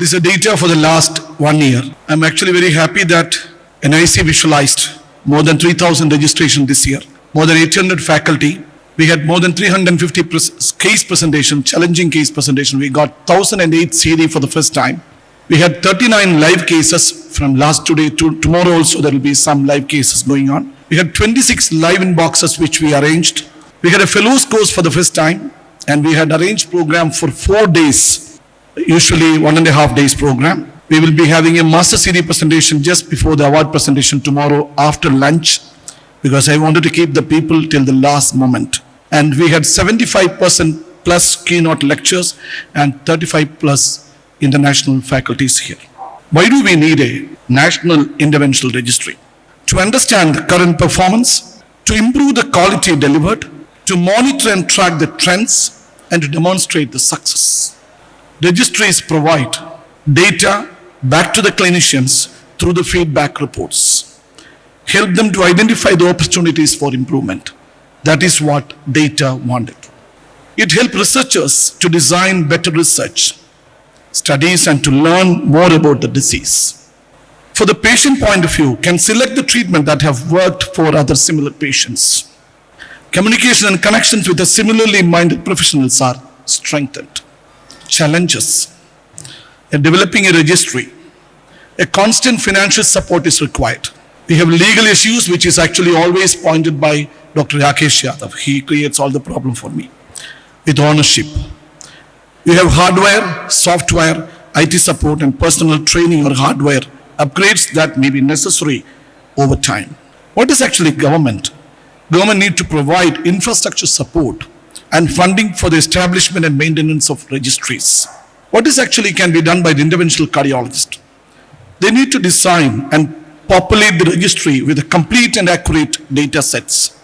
This is data for the last 1 year. I'm actually very happy that NIC visualized more than 3,000 registration this year, more than 800 faculty. We had more than 350 case presentation, challenging case presentation. We got 1,008 CD for the first time. We had 39 live cases from last today to tomorrow also. There will be some live cases going on. We had 26 live inboxes which we arranged. We had a fellows course for the first time, and we had arranged program for 4 days, usually 1.5 days program. We will be having a master CD presentation just before the award presentation tomorrow after lunch, because I wanted to keep the people till the last moment. And we had 75% plus keynote lectures and 35 plus international faculties here. Why do we need a national interventional registry? To understand the current performance, to improve the quality delivered, to monitor and track the trends, and to demonstrate the success. Registries provide data back to the clinicians through the feedback reports. Help them to identify the opportunities for improvement. That is what data wanted. It helps researchers to design better research, studies, and to learn more about the disease. For the patient point of view, can select the treatment that have worked for other similar patients. Communication and connections with the similarly minded professionals are strengthened. Challenges. In developing a registry, a constant financial support is required. We have legal issues, which is actually always pointed by Dr. Rakesh Yadav. He creates all the problem for me. With ownership. We have hardware, software, IT support, and personal training or hardware upgrades that may be necessary over time. What is actually government? Government need to provide infrastructure support and funding for the establishment and maintenance of registries. What is actually can be done by the interventional cardiologist? They need to design and populate the registry with a complete and accurate data sets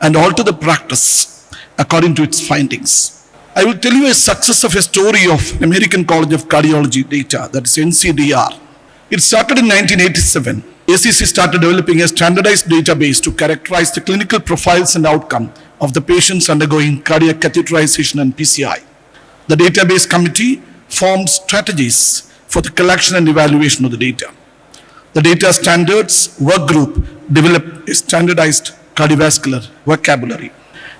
and alter the practice according to its findings. I will tell you a success of a story of American College of Cardiology data, that is NCDR. It started in 1987. ACC started developing a standardized database to characterize the clinical profiles and outcome of the patients undergoing cardiac catheterization and PCI. The database committee formed strategies for the collection and evaluation of the data. The data standards work group developed a standardized cardiovascular vocabulary.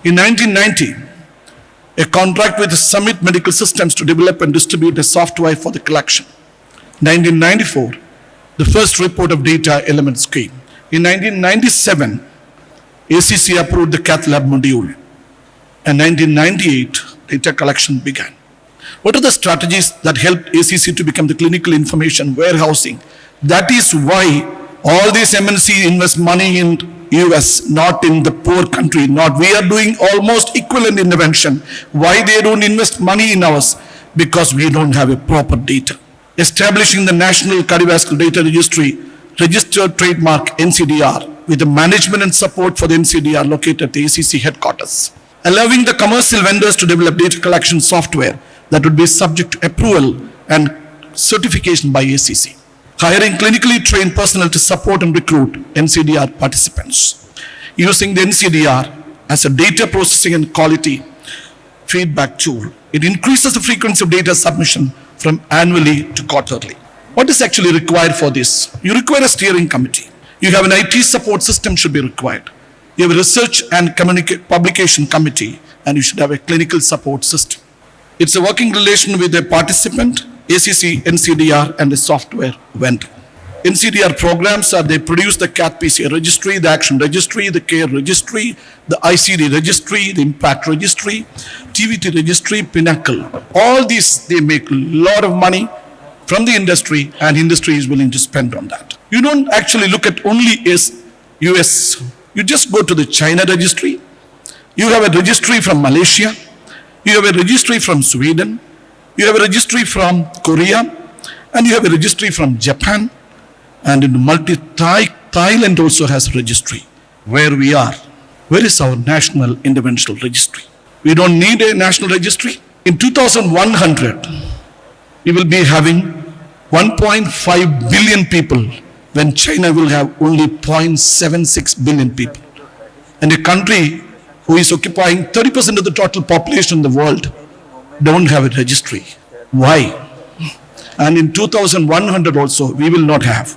In 1990, a contract with Summit Medical Systems to develop and distribute a software for the collection. 1994, the first report of data elements came. In 1997, ACC approved the cath lab module. And 1998, data collection began. What are the strategies that helped ACC to become the clinical information warehousing? That is why all these MNC invest money in US, not in the poor country. Not we are doing almost equivalent intervention. Why they don't invest money in ours? Because we don't have a proper data. Establishing the National Cardiovascular Data Registry, registered trademark NCDR, with the management and support for the NCDR located at the ACC headquarters. Allowing the commercial vendors to develop data collection software that would be subject to approval and certification by ACC. Hiring clinically trained personnel to support and recruit NCDR participants. Using the NCDR as a data processing and quality feedback tool. It increases the frequency of data submission from annually to quarterly. What is actually required for this? You require a steering committee. You have an IT support system should be required. You have a research and publication committee, and you should have a clinical support system. It's a working relation with a participant, ACC, NCDR, and a software vendor. NCDR programs are they produce the cath PCI registry, the action registry, the care registry, the ICD registry, the impact registry, TVT registry, Pinnacle. All these, they make a lot of money from the industry, and industry is willing to spend on that. You don't actually look at only US. You just go to the China registry. You have a registry from Malaysia. You have a registry from Sweden. You have a registry from Korea. And you have a registry from Japan. And in Thailand also has a registry. Where we are. Where is our national interventional registry? We don't need a national registry. In 2100, we will be having 1.5 billion people when China will have only 0.76 billion people. And a country who is occupying 30% of the total population in the world don't have a registry. Why? And in 2100 also, we will not have.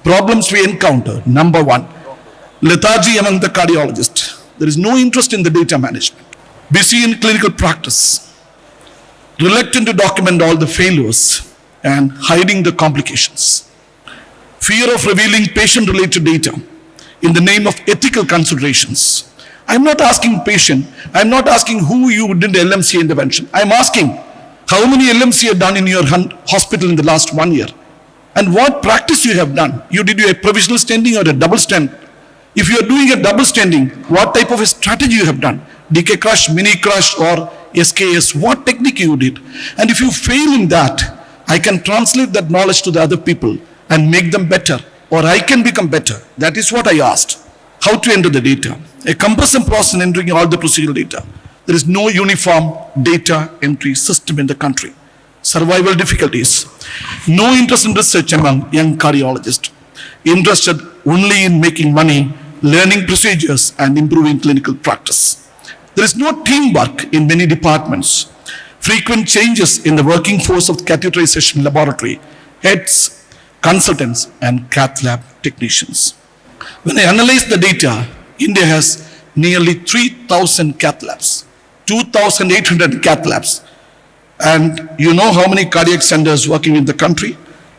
Problems we encounter, number one, lethargy among the cardiologists. There is no interest in the data management. Busy in clinical practice, reluctant to document all the failures and hiding the complications. Fear of revealing patient-related data in the name of ethical considerations. I'm not asking patient, I'm not asking who you did the LMC intervention. I'm asking how many LMC you have done in your hospital in the last 1 year and what practice you have done. You did a provisional stenting or a double stent? If you are doing a double stenting, what type of a strategy you have done? DK crush, mini crush or SKS, what technique you did? And if you fail in that, I can translate that knowledge to the other people and make them better, or I can become better. That is what I asked. How to enter the data? A cumbersome process in entering all the procedural data. There is no uniform data entry system in the country. Survival difficulties. No interest in research among young cardiologists. Interested only in making money, learning procedures and improving clinical practice. There is no teamwork in many departments. Frequent changes in the working force of the catheterization laboratory, heads, consultants and cath lab technicians. When I analyze the data, India has nearly 3,000 cath labs, 2,800 cath labs. And you know how many cardiac centers working in the country?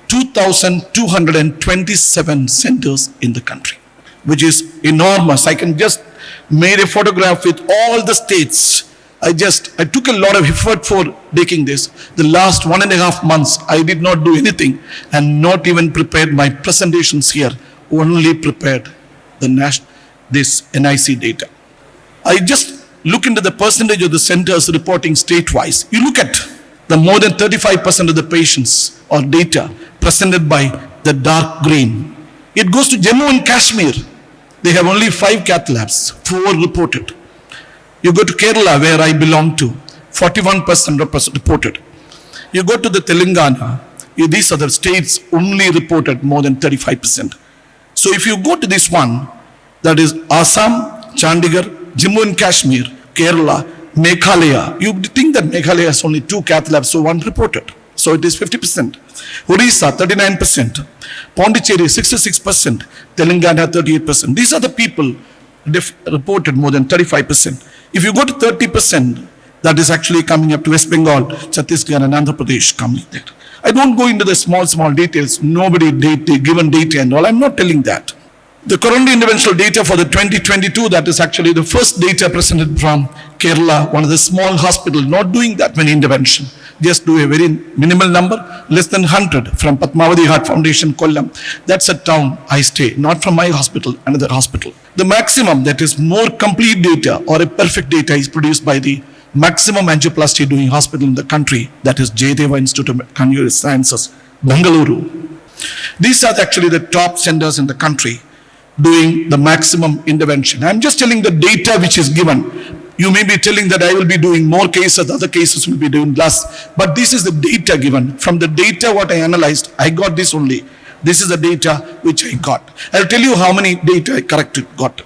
2,227 centers in the country, which is enormous. I can just made a photograph with all the states. I took a lot of effort for making this. The last 1.5 months, I did not do anything and not even prepared my presentations here, only prepared this NIC data. I just look into the percentage of the centers reporting state-wise. You look at the more than 35% of the patients or data presented by the dark green. It goes to Jammu and Kashmir. They have only 5 cath labs, 4 reported. You go to Kerala, where I belong to, 41% reported. You go to the Telangana, these other states only reported more than 35%. So if you go to this one, that is Assam, Chandigarh, Jammu and Kashmir, Kerala, Meghalaya, you think that Meghalaya has only 2 cath labs, so 1 reported. So it is 50%. Odisha, 39%. Pondicherry, 66%. Telangana, 38%. These are the people reported more than 35%. If you go to 30%, that is actually coming up to West Bengal, Chhattisgarh and Andhra Pradesh coming there. I don't go into the small details, nobody given data and all, I'm not telling that. The coronary interventional data for the 2022, that is actually the first data presented from Kerala, one of the small hospitals, not doing that many intervention. Just do a very minimal number, less than 100 from Padmavati Heart Foundation, Kollam. That's a town I stay, not from my hospital, another hospital. The maximum, that is more complete data or a perfect data is produced by the maximum angioplasty doing hospital in the country, that is Jayadeva Institute of Cardiac Sciences, Bengaluru. These are actually the top centers in the country doing the maximum intervention. I'm just telling the data which is given. You may be telling that I will be doing more cases, other cases will be doing less. But this is the data given. From the data what I analyzed, I got this only. This is the data which I got. I'll tell you how many data I got.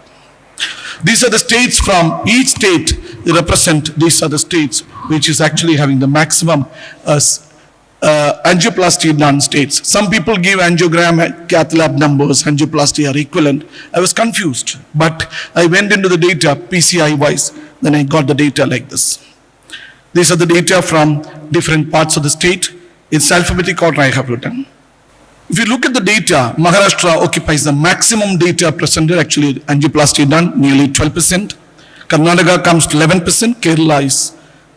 These are the states from each state they represent. These are the states which is actually having the maximum angioplasty done states. Some people give angiogram and cath lab numbers, angioplasty are equivalent. I was confused, but I went into the data PCI wise, then I got the data like this. These are the data from different parts of the state. It's alphabetic order I have written. If you look at the data, Maharashtra occupies the maximum data presented, actually angioplasty done, nearly 12%. Karnataka comes to 11%, Kerala is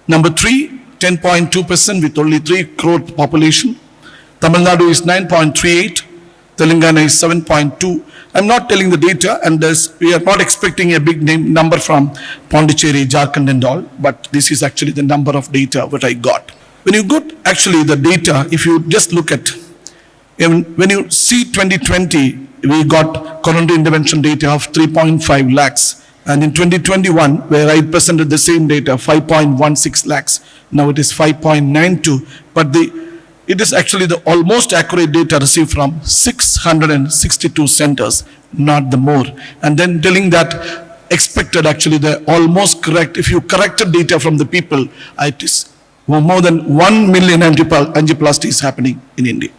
number 3, 10.2% with only 3 crore population. Tamil Nadu is 9.38, Telangana is 7.2. I'm not telling the data, and we are not expecting a big number from Pondicherry, Jharkhand and all, but this is actually the number of data what I got. When you got actually the data, if you just look at, when you see 2020, we got coronary intervention data of 3.5 lakhs. And in 2021, where I presented the same data, 5.16 lakhs. Now it is 5.92. But it is actually the almost accurate data received from 662 centers, not the more. And then telling that expected actually the almost correct, if you corrected data from the people, it is more than 1 million angioplasties happening in India.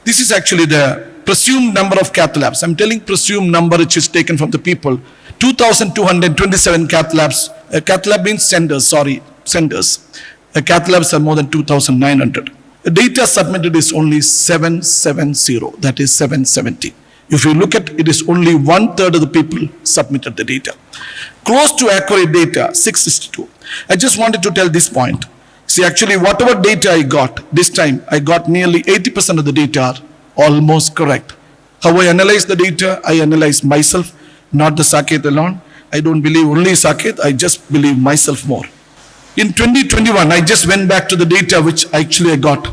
This is actually the presumed number of cath labs. I'm telling presumed number which is taken from the people. 2,227 cath labs. Cath lab means centers. Cath labs are more than 2,900. The data submitted is only 770, that is 770. If you look at it, is only 1/3 of the people submitted the data. Close to accurate data, 662. I just wanted to tell this point. See, actually, whatever data I got, this time I got nearly 80% of the data are almost correct. How I analyze the data, I analyze myself, not the Saket alone. I don't believe only Saket, I just believe myself more. In 2021, I just went back to the data which actually I got.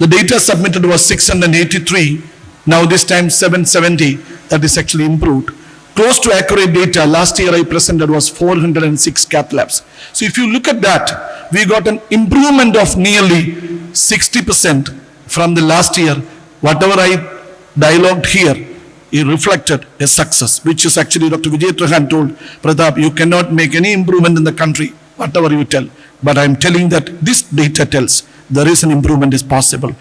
The data submitted was 683. Now this time 770, that is actually improved. Close to accurate data, last year I presented was 406 cath labs. So if you look at that, we got an improvement of nearly 60% from the last year. Whatever I dialogued here, it reflected a success, which is actually Dr. Vijay Trahan told, Prathap, you cannot make any improvement in the country, whatever you tell. But I'm telling that this data tells there is an improvement is possible.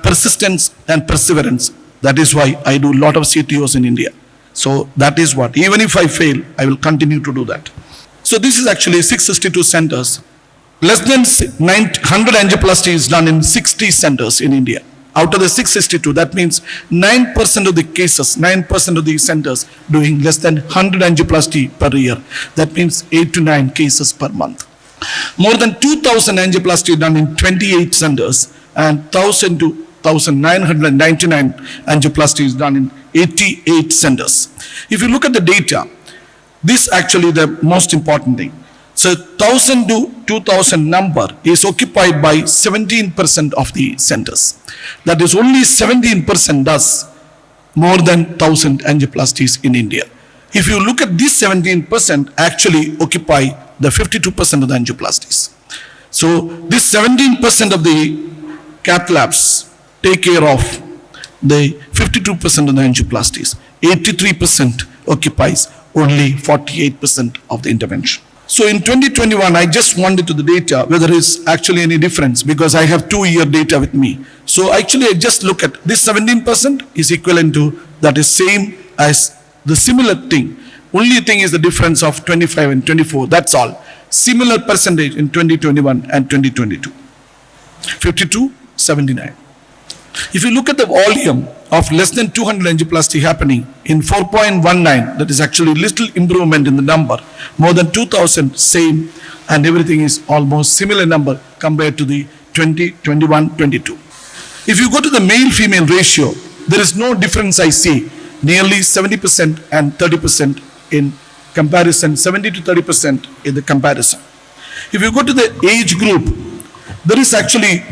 Persistence and perseverance. That is why I do a lot of CTOs in India. So that is what, even if I fail, I will continue to do that. So this is actually 662 centers. Less than 100 angioplasty is done in 60 centers in India. Out of the 662, that means 9% of the cases, 9% of the centers doing less than 100 angioplasty per year. That means 8 to 9 cases per month. More than 2,000 angioplasty done in 28 centers and 1,000 to 1,999 angioplasty is done in 88 centers. If you look at the data, this actually the most important thing. So 1,000 to 2,000 number is occupied by 17% of the centers. That is only 17% does more than 1,000 angioplasties in India. If you look at this 17% actually occupy the 52% of the angioplasties. So this 17% of the cath labs take care of the 52% of the angioplasties. 83% occupies only 48% of the intervention. So in 2021, I just wanted to the data whether there is actually any difference because I have 2-year data with me. So actually I just look at this 17% is equivalent to that is same as the similar thing. Only thing is the difference of 25 and 24. That's all. Similar percentage in 2021 and 2022. 52, 79. If you look at the volume of less than 200 angioplasty happening in 4.19, that is actually little improvement in the number. More than 2,000 same and everything is almost similar number compared to the 2021, 22. If you go to the male-female ratio, there is no difference I see. Nearly 70% and 30% in comparison, 70 to 30% in the comparison. If you go to the age group, there is actually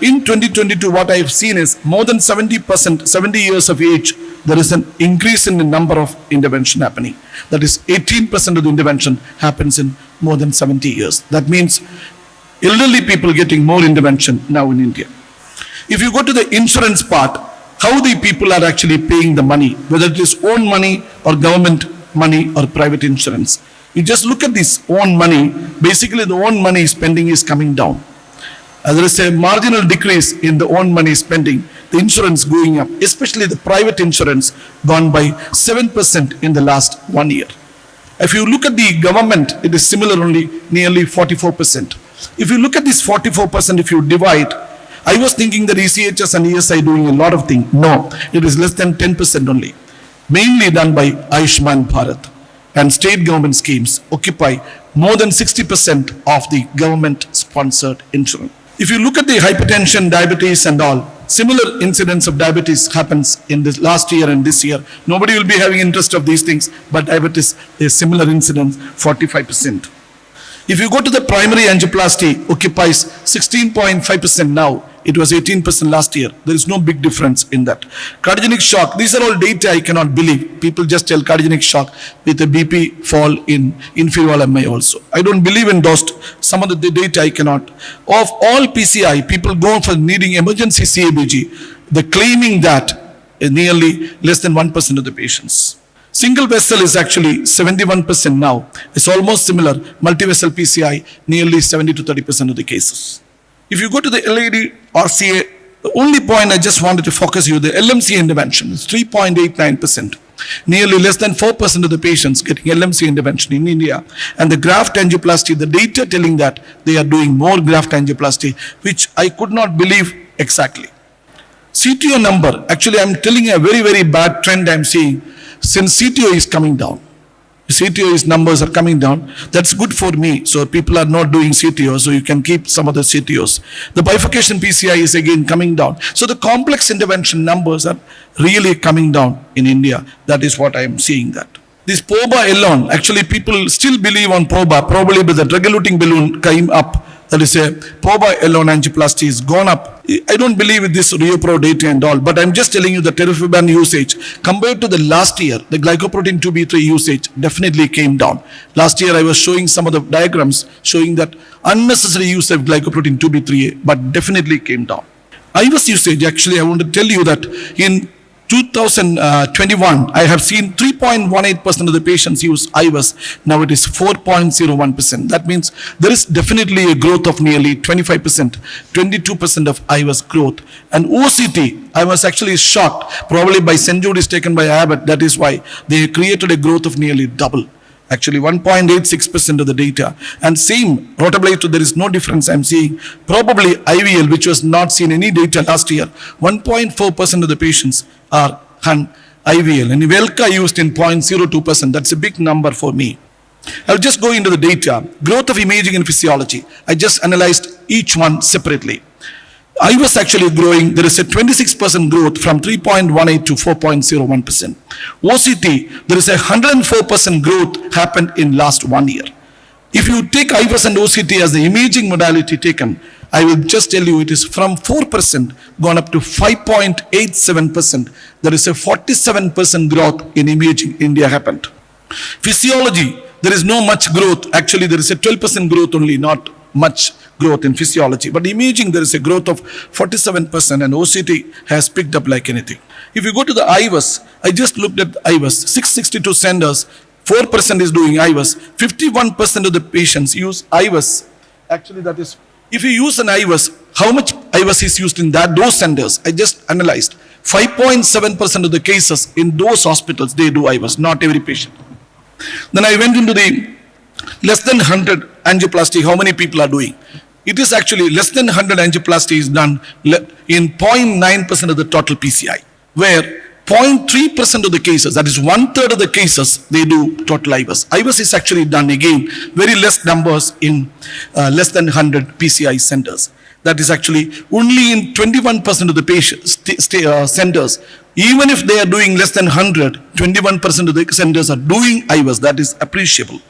in 2022 what I have seen is more than 70%, 70 years of age, there is an increase in the number of intervention happening. That is 18% of the intervention happens in more than 70 years. That means elderly people getting more intervention now in India. If you go to the insurance part, how the people are actually paying the money, whether it is own money or government money or private insurance. You just look at this own money, basically the own money spending is coming down. There is a marginal decrease in the own money spending, the insurance going up, especially the private insurance gone by 7% in the last 1 year. If you look at the government, it is similar only nearly 44%. If you look at this 44%, if you divide, I was thinking that ECHS and ESI doing a lot of things. No, it is less than 10% only. Mainly done by Ayushman Bharat and state government schemes occupy more than 60% of the government sponsored insurance. If you look at the hypertension, diabetes and all, similar incidence of diabetes happens in this last year and this year. Nobody will be having interest of these things, but diabetes is similar incidence, 45%. If you go to the primary angioplasty, occupies 16.5% now. It was 18% last year. There is no big difference in that. Cardiogenic shock, these are all data I cannot believe. People just tell cardiogenic shock with a BP fall in inferior MI also. I don't believe in those. Some of the data I cannot. Of all PCI, people go for needing emergency CABG. They're claiming that nearly less than 1% of the patients. Single vessel is actually 71% now. It's almost similar. Multi-vessel PCI, nearly 70 to 30% of the cases. If you go to the LAD RCA, the only point I just wanted to focus you, the LMC intervention is 3.89%. Nearly less than 4% of the patients getting LMC intervention in India. And the graft angioplasty, the data telling that they are doing more graft angioplasty, which I could not believe exactly. CTO number, actually I'm telling you a very, very bad trend I'm seeing. Since CTO is coming down, CTO's numbers are coming down. That's good for me. So people are not doing CTO, so you can keep some of the CTOs. The bifurcation PCI is again coming down. So the complex intervention numbers are really coming down in India. That is what I am seeing that. This POBA alone, actually people still believe on POBA, probably but the drug-eluting balloon came up. That is a POBA alone angioplasty is gone up. I don't believe in this RioPro data and all, but I'm just telling you the terifluban usage compared to the last year, the glycoprotein 2B3 usage definitely came down. Last year I was showing some of the diagrams showing that unnecessary use of glycoprotein 2B3A, but definitely came down. IVUS usage, actually I want to tell you that in 2021, I have seen 3.18% of the patients use IVUS. Now it is 4.01%. That means there is definitely a growth of nearly 25%, 22% of IVUS growth. And OCT, I was actually shocked, probably by St. Jude is taken by Abbott. That is why they created a growth of nearly double. Actually 1.86% of the data. And same rotablation, there is no difference I'm seeing. Probably IVL, which was not seen any data last year, 1.4% of the patients are on IVL. And Velka used in 0.02%. That's a big number for me. I'll just go into the data. Growth of imaging and physiology. I just analyzed each one separately. I was actually growing. There is a 26% growth from 3.18 to 4.01%. OCT, there is a 104% growth happened in last 1 year. If you take IVUS and OCT as the imaging modality taken, I will just tell you it is from 4% gone up to 5.87%. There is a 47% growth in imaging India happened. Physiology, there is no much growth. Actually, there is a 12% growth only, not much growth in physiology. But imaging, there is a growth of 47% and OCT has picked up like anything. If you go to the IVUS, I just looked at IVUS, 662 centers, 4% is doing IVUS. 51% of the patients use IVUS. Actually, that is, if you use an IVUS, how much IVUS is used in those centers? I just analyzed. 5.7% of the cases in those hospitals, they do IVUS, not every patient. Then I went into the less than 100 angioplasty, how many people are doing? It is actually less than 100 angioplasty is done in 0.9% of the total PCI, where 0.3% of the cases, that is 1/3 of the cases, they do total IVUS. IVUS is actually done again, very less numbers in less than 100 PCI centers. That is actually only in 21% of the patients, centers. Even if they are doing less than 100, 21% of the centers are doing IVUS. That is appreciable.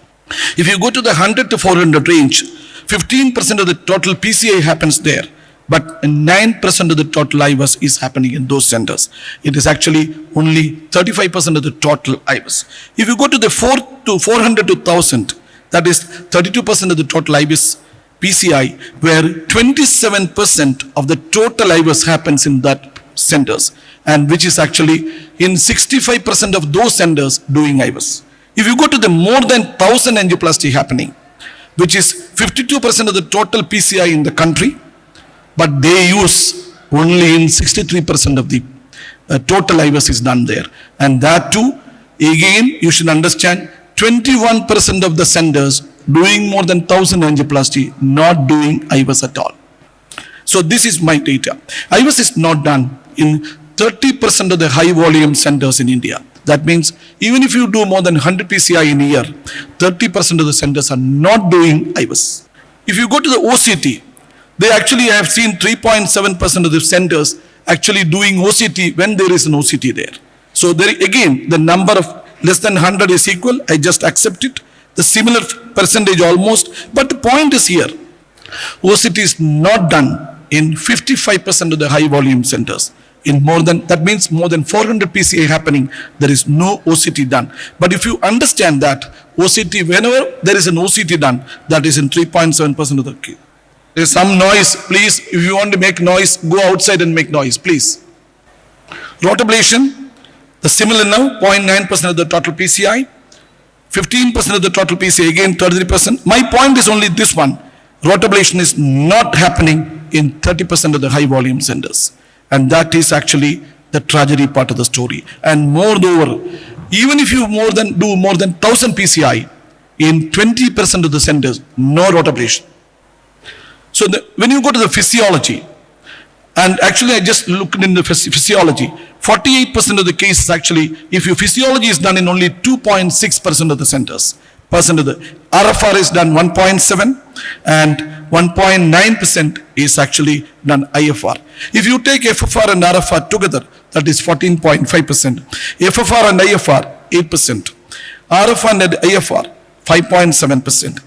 If you go to the 100 to 400 range, 15% of the total PCI happens there, but 9% of the total IVUS is happening in those centers. It is actually only 35% of the total IVUS. If you go to the 400 to 1000, that is 32% of the total IVUS PCI, where 27% of the total IVUS happens in that centers, and which is actually in 65% of those centers doing IVUS. If you go to the more than 1000 angioplasty happening, which is 52% of the total PCI in the country, but they use only in 63% of the total IVUS is done there. And that too, again, you should understand, 21% of the centers doing more than 1000 angioplasty, not doing IVUS at all. So this is my data. IVUS is not done in 30% of the high volume centers in India. That means even if you do more than 100 PCI in a year, 30% of the centers are not doing IVUS. If you go to the OCT, they actually have seen 3.7% of the centers actually doing OCT when there is an OCT there. So there again, the number of less than 100 is equal. I just accept it. The similar percentage almost. But the point is here, OCT is not done in 55% of the high volume centers. In more than, that means more than 400 PCI happening, there is no OCT done. But if you understand that OCT, whenever there is an OCT done, that is in 3.7% of the case. There is some noise, please. If you want to make noise, go outside and make noise, please. Rotablation, The similar now, 0.9% of the total PCI, 15% of the total PCI, again 33%. My point is only this one. Rotablation is not happening in 30% of the high volume centers. And that is actually the tragedy part of the story. And moreover, even if you do more than 1000 PCI, in 20% of the centers, no rotablation. So when you go to the physiology, and actually I just looked in the physiology, 48% of the cases actually, if your physiology is done in only 2.6% of the centers, RFR is done 1.7 and 1.9% is actually done IFR. If you take FFR and RFR together, that is 14.5%. FFR and IFR, 8%. RFR and IFR, 5.7%.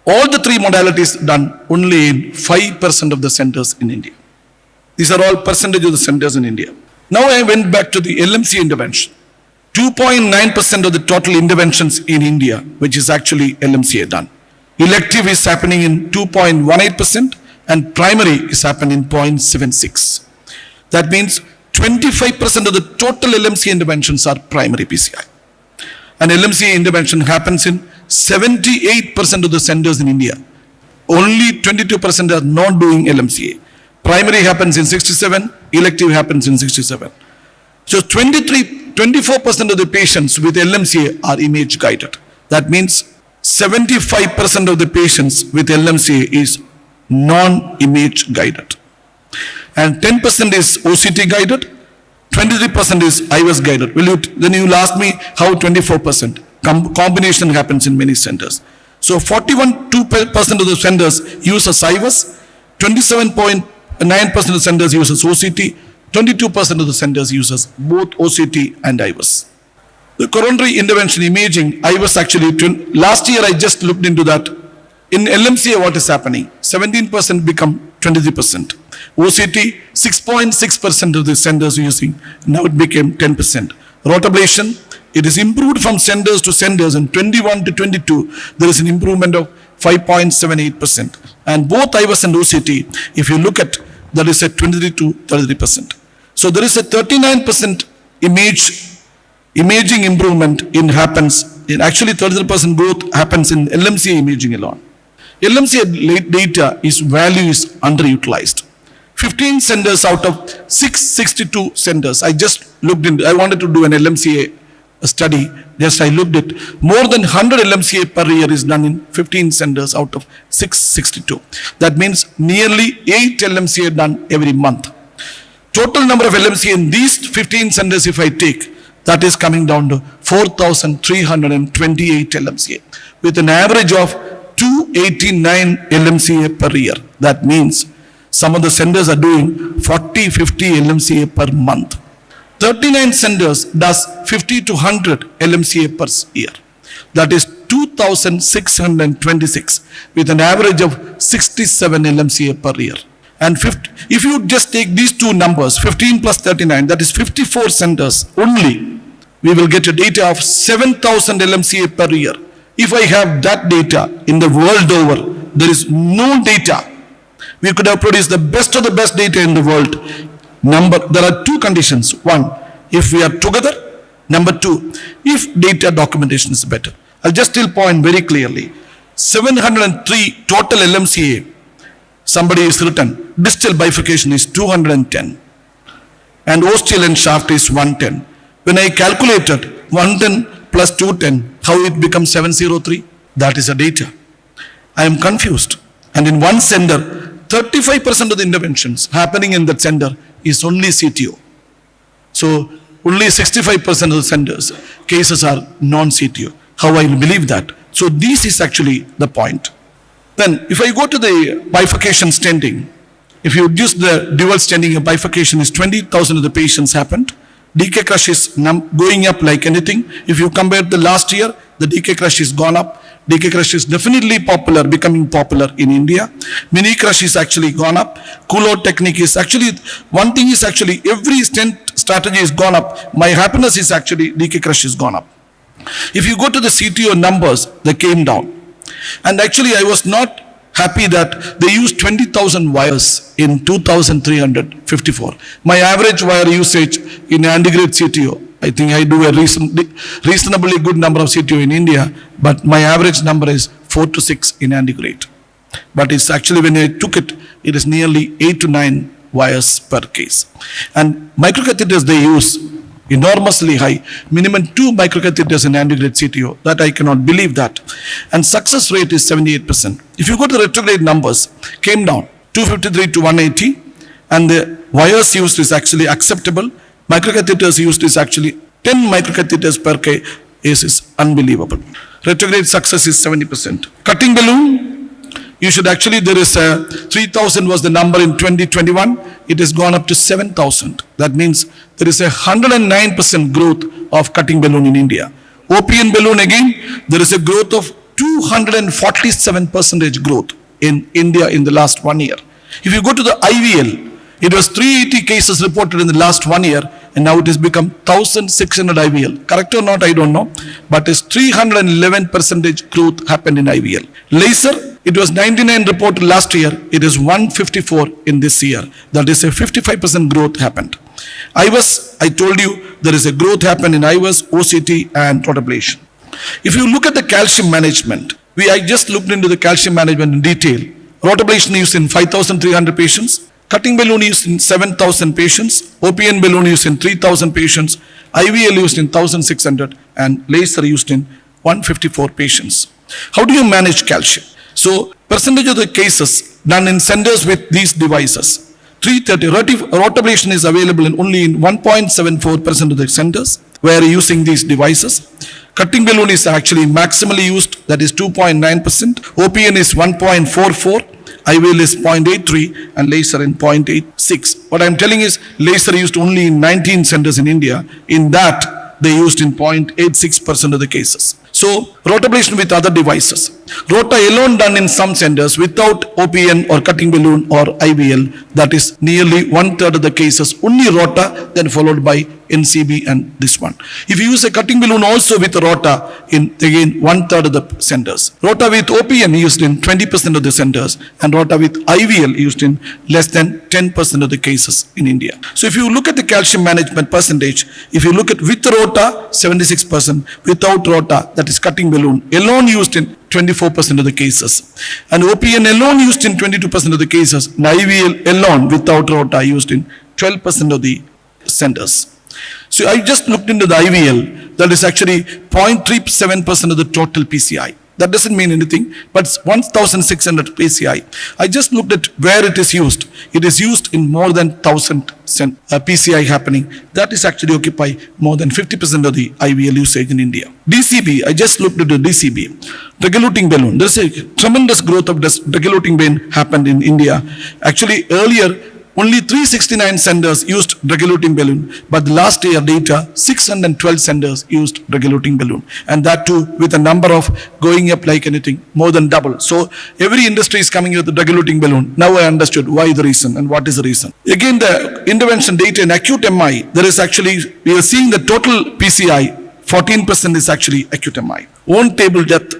All the three modalities done only in 5% of the centers in India. These are all percentage of the centers in India. Now I went back to the LMC intervention. 2.9% of the total interventions in India, which is actually LMCA done. Elective is happening in 2.18% and primary is happening in 0.76. That means 25% of the total LMCA interventions are primary PCI. And LMCA intervention happens in 78% of the centers in India. Only 22% are not doing LMCA. Primary happens in 67, elective happens in 67. So 24% of the patients with LMCA are image guided. That means 75% of the patients with LMCA is non-image guided. And 10% is OCT guided, 23% is IVS guided. Then you will ask me how 24%. Combination happens in many centers. So 41% of the centers uses IVS, 27.9% of the centers uses OCT, 22% of the centers uses both OCT and IVS. The coronary intervention imaging, IVS actually, last year I just looked into that. In LMCA, what is happening? 17% become 23%. OCT, 6.6% of the centers using, now it became 10%. Rotablation, it is improved from centers to centers, and 21 to 22, there is an improvement of 5.78%. And both IVS and OCT, if you look at, that is at 23 to 33%. So there is a 39% imaging improvement actually 33% growth happens in LMCA imaging alone. LMCA data value is underutilized. 15 centers out of 662 centers. I just looked into, I wanted to do an LMCA study. Just I looked at more than 100 LMCA per year is done in 15 centers out of 662. That means nearly 8 LMCA done every month. Total number of LMCA in these 15 centers, if I take, that is coming down to 4,328 LMCA with an average of 289 LMCA per year. That means some of the centers are doing 40, 50 LMCA per month. 39 centers does 50 to 100 LMCA per year. That is 2,626 with an average of 67 LMCA per year. And if you just take these two numbers, 15 plus 39, that is 54 centers only, we will get a data of 7,000 LMCA per year. If I have that data in the world over, there is no data. We could have produced the best of the best data in the world. There are two conditions. One, if we are together. Number two, if data documentation is better. I'll just still point very clearly. 703 total LMCA, somebody is written. Distal bifurcation is 210. And ostial and shaft is 110. When I calculated 110 plus 210, how it becomes 703? That is the data. I am confused. And in one center, 35% of the interventions happening in that center is only CTO. So only 65% of the centers cases are non-CTO. How I will believe that? So this is actually the point. Then if I go to the bifurcation stenting, if you use the dual stenting, a bifurcation is 20,000 of the patients happened. DK crush is going up like anything. If you compare the last year, the DK crush is gone up. DK crush is definitely popular, becoming popular in India. Mini crush is actually gone up. Cool-out technique is actually, one thing is actually every stent strategy is gone up. My happiness is actually DK crush is gone up. If you go to the CTO numbers, they came down. And actually I was not happy that they used 20,000 wires in 2,354. My average wire usage in antegrade CTO I think I do a reasonably good number of CTO in India, but my average number is 4 to 6 in anti-grade. But it's actually, when I took it, it is nearly 8 to 9 wires per case. And microcatheters they use enormously high, minimum 2 microcatheters in anti-grade CTO. That I cannot believe that. And success rate is 78%. If you go to the retrograde numbers, came down 253 to 180, and the wires used is actually acceptable. Microcatheters used is actually 10 microcatheters per case is unbelievable. Retrograde success is 70%. Cutting balloon, you should actually, there is a 3,000 was the number in 2021. It has gone up to 7,000. That means there is a 109% growth of cutting balloon in India. OPN balloon again, there is a growth of 247% growth in India in the last 1 year. If you go to the IVL, it was 380 cases reported in the last 1 year, and now it has become 1,600 IVL. Correct or not, I don't know, but it's 311% growth happened in IVL. Laser, it was 99 reported last year, it is 154 in this year. That is a 55% growth happened. IVIS, I told you, there is a growth happened in IVIS, OCT and rotablation. If you look at the calcium management, I just looked into the calcium management in detail. Rotablation used in 5,300 patients. Cutting balloon used in 7,000 patients, OPN balloon used in 3,000 patients, IVL used in 1,600, and laser used in 154 patients. How do you manage calcium? So, percentage of the cases done in centers with these devices, 330. Rotablation is available in only in 1.74% of the centers where using these devices. Cutting balloon is actually maximally used, that is 2.9%. OPN is 1.44. IVL is 0.83 and laser in 0.86. What I'm telling is laser used only in 19 centers in India. In that, they used in 0.86% of the cases. So, rotablation with other devices. Rota alone done in some centers without OPN or cutting balloon or IVL, that is nearly 1/3 of the cases. Only rota, then followed by NCB and this one. If you use a cutting balloon also with rota, in again 1/3 of the centers. Rota with OPN used in 20% of the centers, and rota with IVL used in less than 10% of the cases in India. So if you look at the calcium management percentage, if you look at with rota, 76%, without rota, that is cutting balloon, alone used in 24% of the cases. And OPN alone used in 22% of the cases, and IVL alone without rota used in 12% of the centers. So I just looked into the IVL, that is actually 0.37% of the total PCI. That doesn't mean anything, but 1,600 PCI. I just looked at where it is used. It is used in more than 1,000 PCI happening. That is actually occupy more than 50% of the IVL usage in India. DCB, I just looked at the DCB. Drug-eluting balloon. There's a tremendous growth of this drug-eluting balloon happened in India. Actually, earlier, only 369 centers used drug-eluting balloon, but the last year data, 612 centers used drug-eluting balloon. And that too, with a number of going up like anything, more than double. So, every industry is coming with the drug-eluting balloon. Now I understood why the reason and what is the reason. Again, the intervention data in acute MI, there is actually, we are seeing the total PCI, 14% is actually acute MI. Own table death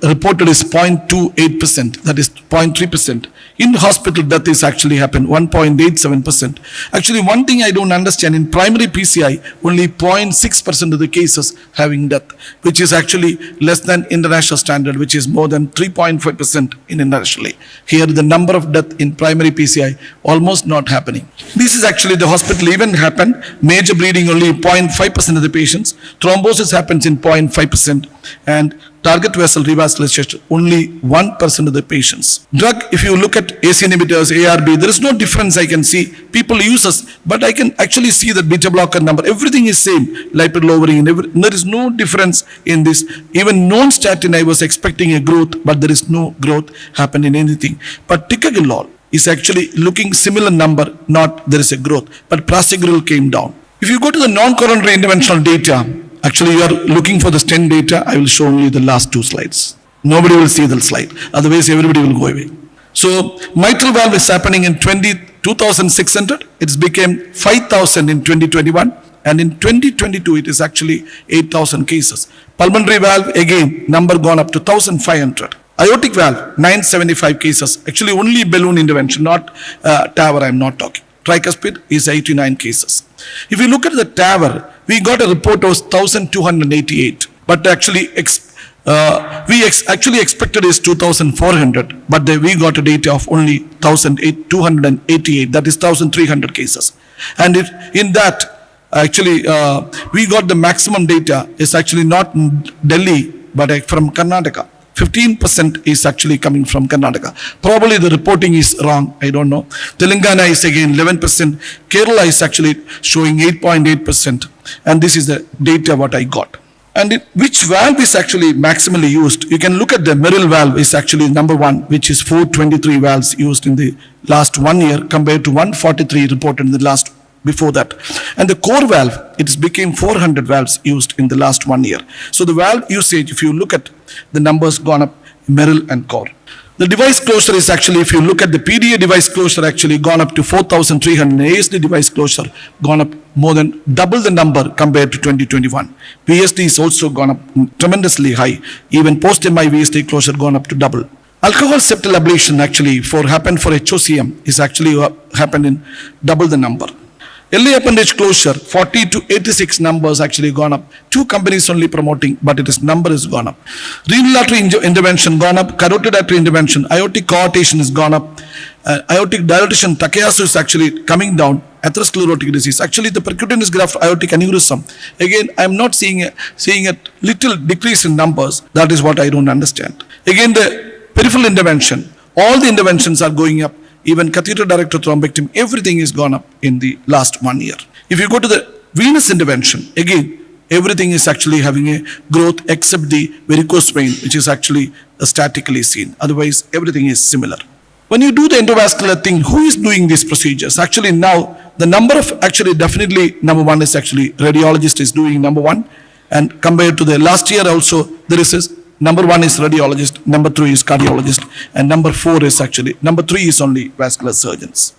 reported is 0.28%, that is 0.3%. In hospital death is actually happened 1.87%. Actually, one thing I don't understand, in primary PCI, only 0.6% of the cases having death, which is actually less than international standard, which is more than 3.5% in internationally. Here, the number of death in primary PCI almost not happening. This is actually the hospital event happened. Major bleeding only 0.5% of the patients. Thrombosis happens in 0.5%. And target vessel revascularization only 1% of the patients. Drug, if you look at ACE inhibitors, ARB, there is no difference I can see. People use us, but I can actually see that beta blocker number. Everything is same. Lipid lowering, there is no difference in this. Even non-statin, I was expecting a growth, but there is no growth happen in anything. But ticagrelor is actually looking similar number, not there is a growth. But prasugrel came down. If you go to the non-coronary interventional data, actually, you are looking for the stent data. I will show only the last 2 slides. Nobody will see the slide. Otherwise, everybody will go away. So, mitral valve is happening in 2,600. It became 5,000 in 2021. And in 2022, it is actually 8,000 cases. Pulmonary valve, again, number gone up to 1,500. Aortic valve, 975 cases. Actually, only balloon intervention, not TAVR, I am not talking. Tricuspid is 89 cases. If you look at the TAVR, we got a report of 1,288, but actually actually expected is 2,400, but we got a data of only 1,288, that is 1,300 cases. And in that, actually, we got the maximum data is actually not in Delhi, but from Karnataka. 15% is actually coming from Karnataka. Probably the reporting is wrong, I don't know. Telangana is again 11%. Kerala is actually showing 8.8%. And this is the data what I got. And which valve is actually maximally used? You can look at the Merrill valve is actually number one, which is 423 valves used in the last 1 year compared to 143 reported in the last before that. And the core valve, it became 400 valves used in the last 1 year. So the valve usage, if you look at the numbers gone up, Merrill and core. The device closure is actually, if you look at the PDA device closure, actually gone up to 4,300. ASD device closure gone up more than double the number compared to 2021. VSD is also gone up tremendously high. Even post-MI VSD closure gone up to double. Alcohol septal ablation actually happened for HOCM is actually happened in double the number. LA appendage closure, 40 to 86 numbers actually gone up. 2 companies only promoting, but number is gone up. Renal artery intervention gone up. Carotid artery intervention, aortic coarctation is gone up. Aortic dilatation, Takayasu is actually coming down. Atherosclerotic disease. Actually, the percutaneous graft aortic aneurysm. Again, I am not seeing a little decrease in numbers. That is what I don't understand. Again, the peripheral intervention. All the interventions are going up. Even catheter-directed thrombectomy, everything is gone up in the last 1 year. If you go to the venous intervention, again, everything is actually having a growth except the varicose vein, which is actually statically seen. Otherwise, everything is similar. When you do the endovascular thing, who is doing these procedures? Actually, now, the number of, actually, definitely, number one is actually radiologist is doing number one. And compared to the last year also, there is number one is radiologist, number 3 is cardiologist, and number 4 is actually, number 3 is only vascular surgeons.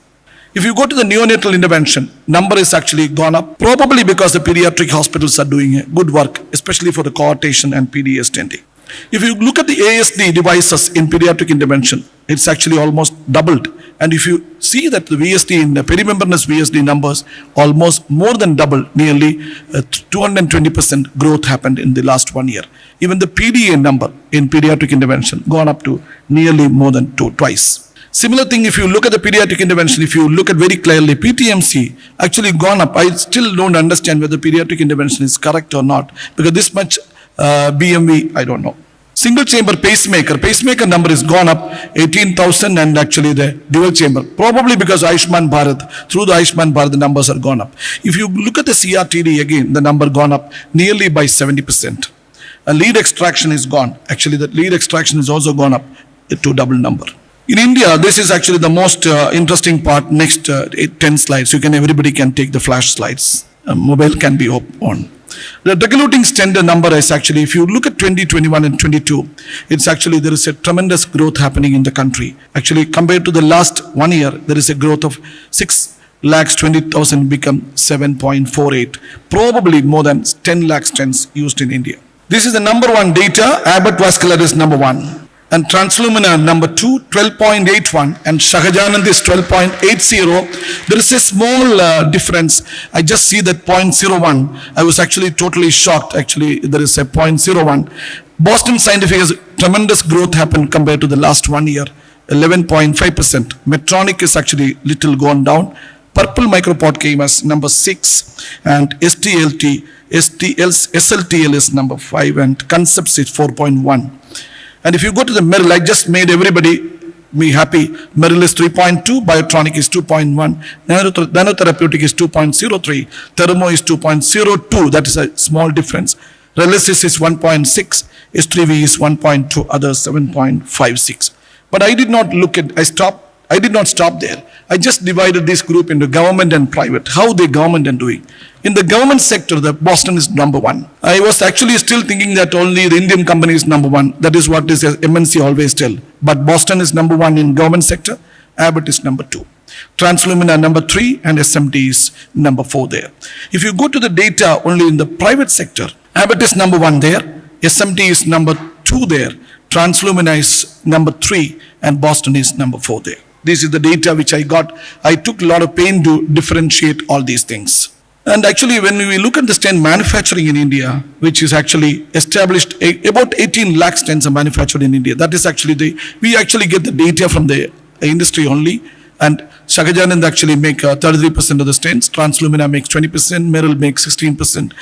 If you go to the neonatal intervention, number is actually gone up, probably because the pediatric hospitals are doing good work, especially for the coarctation and PD stenting. If you look at the ASD devices in pediatric intervention, it's actually almost doubled. And if you see that the VSD in the perimembranous VSD numbers, almost more than double, nearly 220% growth happened in the last 1 year. Even the PDA number in pediatric intervention gone up to nearly more than twice. Similar thing, if you look at the pediatric intervention, if you look at very clearly, PTMC actually gone up. I still don't understand whether pediatric intervention is correct or not, because this much BMV, I don't know. Single chamber pacemaker number is gone up 18,000, and actually the dual chamber, probably because Ayushman Bharat, through the Ayushman Bharat, the numbers are gone up. If you look at the CRTD again, the number gone up nearly by 70%. A lead extraction is gone. Actually, the lead extraction is also gone up to double number. In India, this is actually the most interesting part. Next 10 slides, everybody can take the flash slides. Mobile can be on. The drug-eluting stent number is actually, if you look at 2021 and 22, it's actually, there is a tremendous growth happening in the country. Actually, compared to the last 1 year, there is a growth of 6,20,000 become 7.48. Probably more than 10 lakh stents used in India. This is the number one data. Abbott Vascular is number 1. And Transluminar number 2, 12.81, and Shahjahanand is 12.80. There is a small difference. I just see that 0.01. I was actually totally shocked. Actually, there is a 0.01. Boston Scientific has tremendous growth happened compared to the last 1 year, 11.5%. Medtronic is actually little gone down. Purple Micropod came as number 6, and SLTL is number 5, and Concepts is 4.1. And if you go to the Merrill, I just made me happy. Merrill is 3.2, Biotronic is 2.1, Nanotherapeutic is 2.03, Thermo is 2.02, that is a small difference. Relicis is 1.6, S3V is 1.2, others 7.56. But I did not I did not stop there. I just divided this group into government and private, how the government are doing. In the government sector, the Boston is number 1. I was actually still thinking that only the Indian company is number 1. That is what is MNC always tell. But Boston is number 1 in government sector. Abbott is number 2. Transluminar number 3, and SMT is number 4 there. If you go to the data only in the private sector, Abbott is number 1 there. SMT is number 2 there. Transluminar is number 3, and Boston is number 4 there. This is the data which I got. I took a lot of pain to differentiate all these things. And actually, when we look at the stent manufacturing in India, which is actually established, about 18 lakh stents are manufactured in India. That is actually we actually get the data from the industry only. And Shagajanand actually make 33% of the stents, Translumina makes 20%, Merrill makes 16%,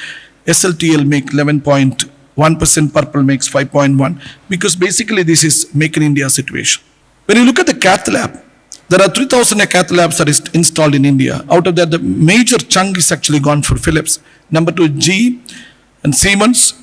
SLTL make 11.1%, Purple makes 5.1%, because basically this is make in India situation. When you look at the cath lab, there are 3,000 cath labs that is installed in India. Out of that, the major chunk is actually gone for Philips. Number 2, GE and Siemens,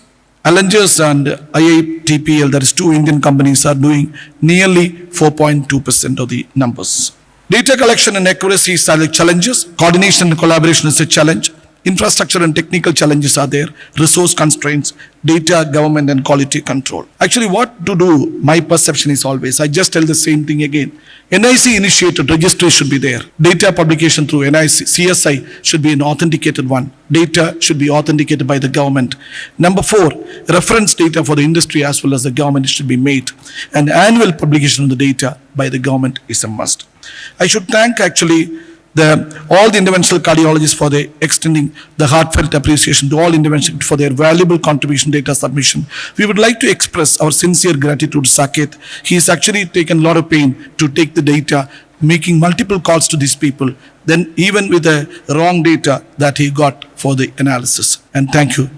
Allengers and IITPL, that is 2 Indian companies, are doing nearly 4.2% of the numbers. Data collection and accuracy is challenges. Coordination and collaboration is a challenge. Infrastructure and technical challenges are there. Resource constraints, data, government and quality control. Actually, what to do, my perception is always, I just tell the same thing again. NIC initiated registry should be there. Data publication through NIC, CSI should be an authenticated one. Data should be authenticated by the government. Number 4, reference data for the industry as well as the government should be made. And annual publication of the data by the government is a must. I should thank actually all the interventional cardiologists for the extending the heartfelt appreciation to all interventions for their valuable contribution data submission. We would like to express our sincere gratitude to Saket. He has actually taken a lot of pain to take the data, making multiple calls to these people, then even with the wrong data that he got for the analysis. And thank you.